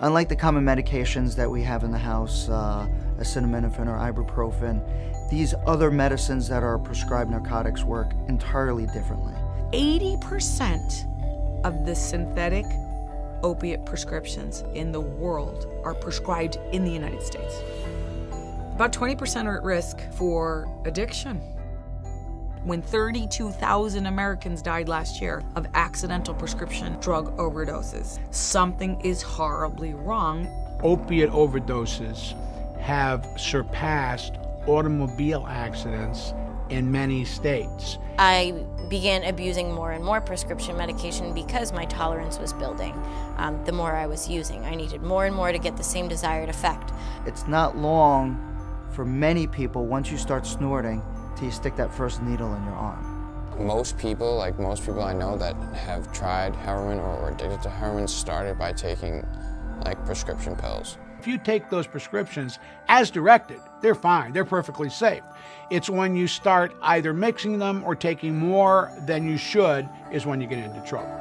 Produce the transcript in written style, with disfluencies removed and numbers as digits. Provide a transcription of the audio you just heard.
Unlike the common medications that we have in the house, acetaminophen or ibuprofen, these other medicines that are prescribed narcotics work entirely differently. 80% of the synthetic opiate prescriptions in the world are prescribed in the United States. About 20% are at risk for addiction. When 32,000 Americans died last year of accidental prescription drug overdoses, something is horribly wrong. Opiate overdoses have surpassed automobile accidents in many states. I began abusing more and more prescription medication because my tolerance was building. The more I was using, I needed more and more to get the same desired effect. It's not long for many people, once you start snorting, till you stick that first needle in your arm. Most people I know that have tried heroin or were addicted to heroin started by taking prescription pills. If you take those prescriptions as directed, they're fine, they're perfectly safe. It's when you start either mixing them or taking more than you should is when you get into trouble.